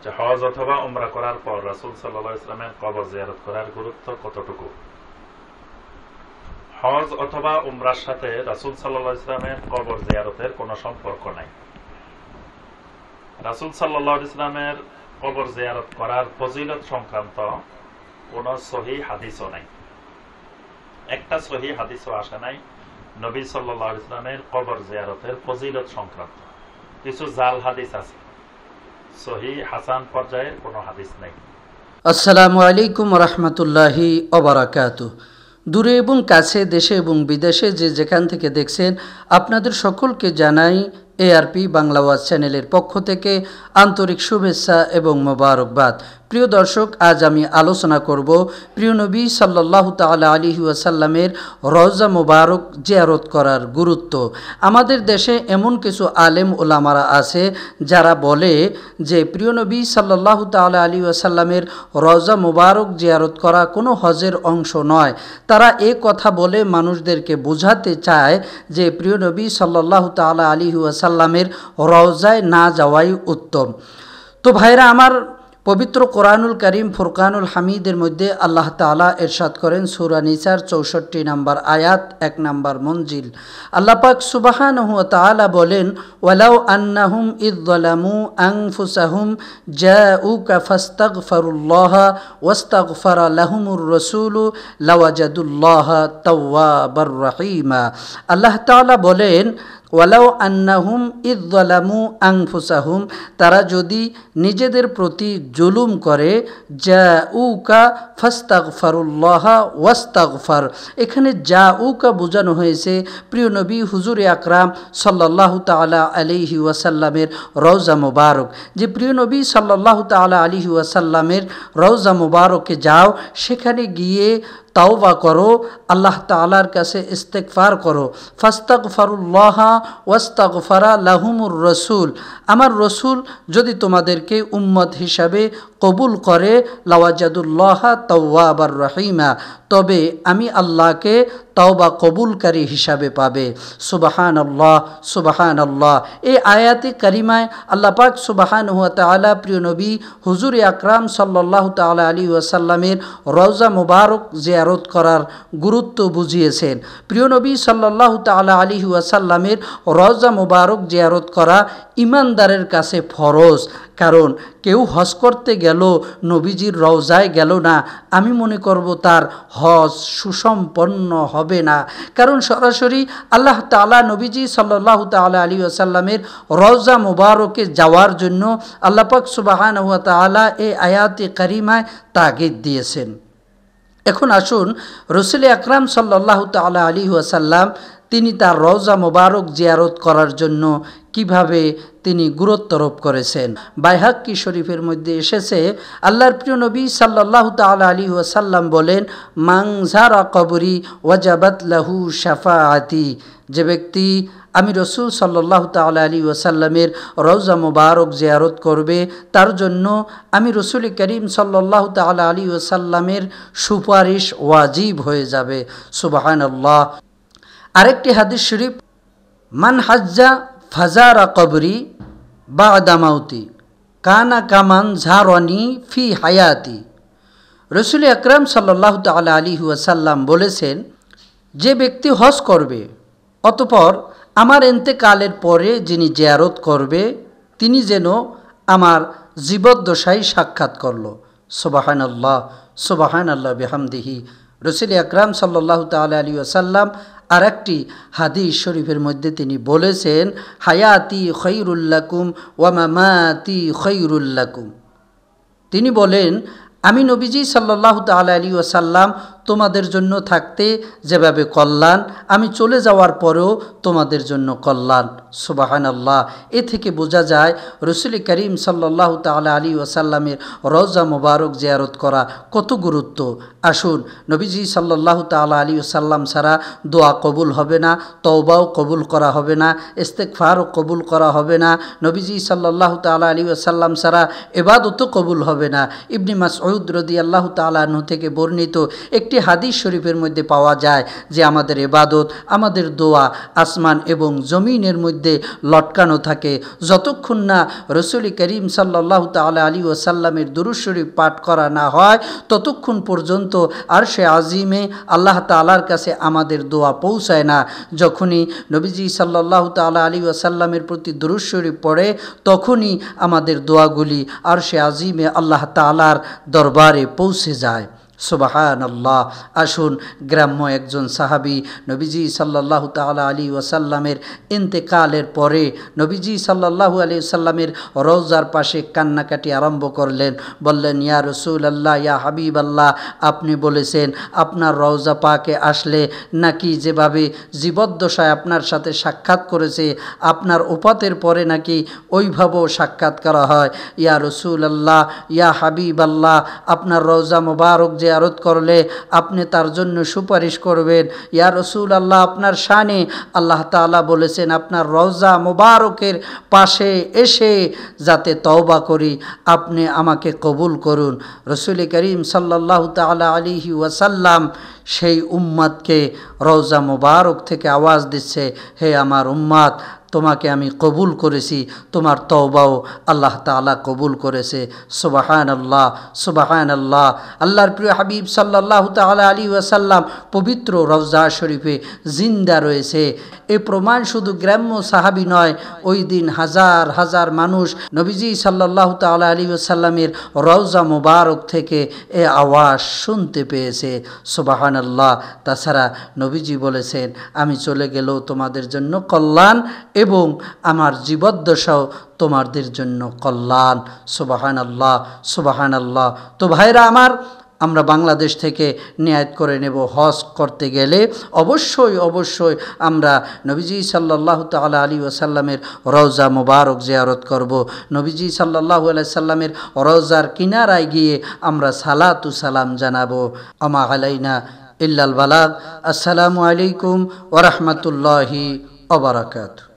যে হজ অথবা উমরা করার পর রাসূল সাল্লাল্লাহু আলাইহি ওয়াসাল্লামের কবর জিয়ারত করার গুরুত্ব কতটুকু? হজ অথবা উমরার সাথে রাসূল সাল্লাল্লাহু আলাইহি ওয়াসাল্লামের কবর জিয়ারতের কোনো সম্পর্ক নাই। রাসূল সাল্লাল্লাহু আলাইহি ওয়াসাল্লামের কবর জিয়ারত করার ফজিলত সংক্রান্ত কোনো সহিহ হাদিসও নাই। একটা সহিহ হাদিসও আসে নাই নবী সাল্লাল্লাহু আলাইহি ওয়াসাল্লামের কবর জিয়ারতের ফজিলত সংক্রান্ত। কিছু জাল হাদিস আছে, সহিহ হাসান পর্যায়ের কোনো হাদিস নাই। আসসালামু আলাইকুম রহমতুল্লাহি ওবারাকাতুহ। দূরে এবং কাছে, দেশে এবং বিদেশে যে যেখান থেকে দেখছেন, আপনাদের সকলকে জানাই এআরপি বাংলা ওয়াজ চ্যানেলের পক্ষ থেকে আন্তরিক শুভেচ্ছা এবং মোবারকবাদ। প্রিয় দর্শক, আজ আমি আলোচনা করব প্রিয় নবী সাল্লাল্লাহু তাআলা আলাইহি ওয়াসাল্লামের রওজা মুবারক জিয়ারত করার গুরুত্ব। আমাদের দেশে এমন কিছু আলেম ওলামারা আছে যারা বলে যে প্রিয় নবী সাল্লাল্লাহু তাআলা আলাইহি ওয়াসাল্লামের রওজা মুবারক জিয়ারত করা কোনো হজের অংশ নয়। তারা এই কথা বলে মানুষদেরকে বোঝাতে চায় যে প্রিয় নবী সাল্লাল্লাহু তাআলা আলাইহি ওয়াসাল্লামের রওজায় না যাওয়াই উত্তম। তো ভাইরা আমার, পবিত্র কোরআনুল করিম ফুরকানুল হামিদের মধ্যে আল্লাহ তাআলা ইরশাদ করেন সূরা নিসার ৬৪ নম্বর আয়াত ১ নম্বর মঞ্জিল। আল্লাহ পাক সুবহানাহু ওয়া তাআলা বলেন, ওয়ালাউ আন্নাহুম ইয যালামু আনফুসাহুম জাউকা ফাস্তাগফিরুল্লাহা ওয়াস্তাগফারা লাহুমুর রাসূলু লাওয়াজাদুল্লাহা তাওয়াবার রহিমা। আল্লাহ তাআলা বলেন, ওয়ালাউ আন্নাহুম ইয যালামু আনফুসাহুম, তারা যদি নিজেদের প্রতি জুলুম করে, জাউকা ফাস্তাগফিরুল্লাহা ওয়াস্তাগফার, এখানে জাউকা বোঝানো হয়েছে প্রিয় নবী হুজুরে আকরাম সাল্লাল্লাহু তাআলা আলাইহি ওয়াসাল্লামের রওজা মুবারক। যে প্রিয় নবী সাল্লাল্লাহু তাআলা আলাইহি ওয়াসাল্লামের রওজা মুবারকে যাও, সেখানে গিয়ে তাওবা করো, আল্লাহ তাআলার কাছে ইস্তেগফার করো। ফাস্তাগফিরুল্লাহা ওয়াস্তাগফারা লাহুমুর রাসূল, আমার রসুল যদি তোমাদেরকে উম্মত হিসাবে কবুল করে, লাওয়াজাদুল্লাহা তাওয়াবার রহিমা, তবে আমি আল্লাহকে তাওবা কবুলকারী হিসাবে পাবে। সুবহানাল্লাহ, সুবহানাল্লাহ। এই আয়াতে কারিমায় আল্লাহ পাক সুবহানাহু ওয়া তাআলা প্রিয় নবী হুজুরে আকরাম সাল্লাল্লাহু তাআলা আলাইহি ওয়াসাল্লামের রওজা মুবারক জিয়ারত করার গুরুত্ব বুঝিয়েছেন। প্রিয় নবী সাল্লাল্লাহু তাআলা আলাইহি ওয়াসাল্লামের রওজা মুবারক জিয়ারত করা ইমানদারের কাছে ফরজ। কারণ কেউ হজ করতে গেল, নবীজির রওজায় গেল না, আমি মনে করব তার হজ সুসম্পন্ন হবে না। কারণ সরাসরি আল্লাহ তাআলা নবীজি সাল্লাল্লাহু তাআলা আলাইহি ওয়াসাল্লামের রওজা মুবারকে যাওয়ার জন্য আল্লাহ পাক সুবহানাহু ওয়া তাআলা এই আয়াতে কারিমায় তাগিদ দিয়েছেন। এখন আসুন, রাসূল আকরাম সাল্লাল্লাহু তাআলা আলাইহি ওয়াসাল্লাম তিনি তার রওজা মুবারক জিয়ারত করার জন্য কিভাবে তিনি গুরুত্বারোপ করেছেন। বাইহাক্কি শরীফের মধ্যে এসেছে, আল্লাহর প্রিয় নবী সাল্লাল্লাহু তাআলা আলাইহি ওয়াসাল্লাম বলেন, মান যারা কবরি ওয়াজাবাত লাহু শাফাআতি, যে ব্যক্তি আমি রসুল সাল্লাল্লাহু তাআলা আলাইহি ওয়াসাল্লামের রওজা মুবারক জিয়ারত করবে, তার জন্য আমি রসুল করিম সাল্লাল্লাহু তাআলা আলাইহি ওয়াসাল্লামের সুপারিশ ওয়াজিব হয়ে যাবে। সুবহানাল্লাহ। আরেকটি হাদিস শরীফ, মান হাজ্জা ফাজারা কবরি বা'দা মাউতি কানা কামান ঝারনি ফি হায়াতি। রাসূল আকরাম সাল্লাল্লাহু তাআলা আলাইহি ওয়াসাল্লাম বলেছেন, যে ব্যক্তি হজ করবে অতঃপর আমার ইন্তেকালের পরে যিনি জিয়ারত করবে, তিনি যেন আমার জীবদ্দশায় সাক্ষাৎ করল। সুবহানাল্লাহ, সুবহানাল্লাহ বিহামদিহি। রাসূল আকরাম সাল্লাল্লাহু তাআলা আলাইহি ওয়াসাল্লাম আর একটি হাদিস শরীফের মধ্যে তিনি বলেছেন, হায়াতি খৈরুল লাকুম ওয়া মামাতি খৈরুল লাকুম। তিনি বলেন, আমি নবীজি সাল্লাল্লাহু তাআলা আলাইহি ওয়াসাল্লাম তোমাদের জন্য থাকতে যেভাবে কল্যাণ, আমি চলে যাওয়ার পরেও তোমাদের জন্য কল্যাণ। সুবহানাল্লাহ। এ থেকে বোঝা যায় রাসূল করিম সাল্লাল্লাহু তাআলা আলাইহি ওয়াসাল্লামের রওজা মুবারক জিয়ারত করা কত গুরুত্ব। আসুন, নবীজি সাল্লাল্লাহু তাআলা আলাইহি ওয়াসাল্লাম ছাড়া দোয়া কবুল হবে না, তওবাও কবুল করা হবে না, ইস্তেগফারও কবুল করা হবে না। নবীজি সাল্লাল্লাহু তাআলা আলাইহি ওয়াসাল্লাম ছাড়া ইবাদতও কবুল হবে না। ইবনে মাসউদ রাদিয়াল্লাহু তাআলা আনহু থেকে বর্ণিত একটি একটি হাদিস শরীফের মধ্যে পাওয়া যায় যে আমাদের ইবাদত, আমাদের দোয়া আসমান এবং জমিনের মধ্যে লটকানো থাকে। যতক্ষণ না রসুল করিম সাল্লাল্লাহু তাআলা আলাইহি ওয়াসাল্লামের দুরূদ শরীফ পাঠ করা না হয়, ততক্ষণ পর্যন্ত আরশে আজিমে আল্লাহ তাআলার কাছে আমাদের দোয়া পৌঁছায় না। যখনই নবীজি সাল্লাল্লাহু তাআলা আলাইহি ওয়াসাল্লামের প্রতি দুরূদ শরীফ পড়ে, তখনই আমাদের দোয়াগুলি আরশে আজিমে আল্লাহ তাআলার দরবারে পৌঁছে যায়। সুবহানাল্লাহ। আসুন, গ্রাম্য একজন সাহাবী নবীজি সাল্লাল্লাহু তাআলা আলাইহি ওয়াসাল্লামের ইন্তেকালের পরে নবীজি সাল্লাল্লাহু আলাইহি ওয়াসাল্লামের রওজার পাশে কান্নাকাটি আরম্ভ করলেন। বললেন, ইয়া রাসূলুল্লাহ, ইয়া হাবিবাল্লাহ, আপনি বলেছেন আপনার রওজা পাকে আসলে নাকি যেভাবে জীবদ্দশায় আপনার সাথে সাক্ষাৎ করেছে, আপনার ওফাতের পরে নাকি ওইভাবেও সাক্ষাৎ করা হয়। ইয়া রাসূলুল্লাহ, ইয়া হাবিবাল্লাহ, আপনার রওজা মোবারক জিয়ারত করলে আপনি তার জন্য সুপারিশ করবেন। ইয়া রাসূলুল্লাহ, আপনার শানে আল্লাহ তাআলা বলেছেন আপনার রওজা মোবারকের পাশে এসে যাতে তওবা করি, আপনি আমাকে কবুল করুন। রাসূল করিম সাল্লাল্লাহু তাআলা আলাইহি ওয়াসাল্লাম সেই উম্মতকে রওজা মোবারক থেকে আওয়াজ দিচ্ছে, হে আমার উম্মত, তোমাকে আমি কবুল করেছি, তোমার তওবাও আল্লাহ তাআলা কবুল করেছে। সুবহানাল্লাহ, সুবহানাল্লাহ। আল্লাহর প্রিয় হাবিব সাল্লাল্লাহু তাআলা আলাইহি ওয়াসাল্লাম পবিত্র রওজা শরীফে জিন্দা রয়েছে। এ প্রমাণ শুধু গ্রাম্য সাহাবী নয়, ওই দিন হাজার হাজার মানুষ নবীজি সাল্লাল্লাহু তাআলা আলাইহি ওয়াসাল্লামের রওজা মোবারক থেকে এ আওয়াজ শুনতে পেয়েছে। সুবহানাল্লাহ। তাছাড়া নবীজি বলেছেন, আমি চলে গেলেও তোমাদের জন্য কল্যাণ এবং আমার জীবদ্দশাও তোমাদের জন্য কল্যাণ। সুবহানাল্লাহ, সুবহানাল্লাহ। তো ভাইরা আমার, আমরা বাংলাদেশ থেকে নিয়াত করে নেব, হজ করতে গেলে অবশ্যই অবশ্যই আমরা নবীজি সাল্লাল্লাহু তাআলা আলাইহি ওয়াসাল্লামের রওজা মোবারক জিয়ারত করব। নবীজি সাল্লাল্লাহু আলাইহি সাল্লামের রওজার কিনারায় গিয়ে আমরা সালাতু সালাম জানাবো। আমা আলাইনা ইল্লাল বালাগ। আসসালামু আলাইকুম ওয়া রাহমাতুল্লাহি ওয়া বারাকাতুহু।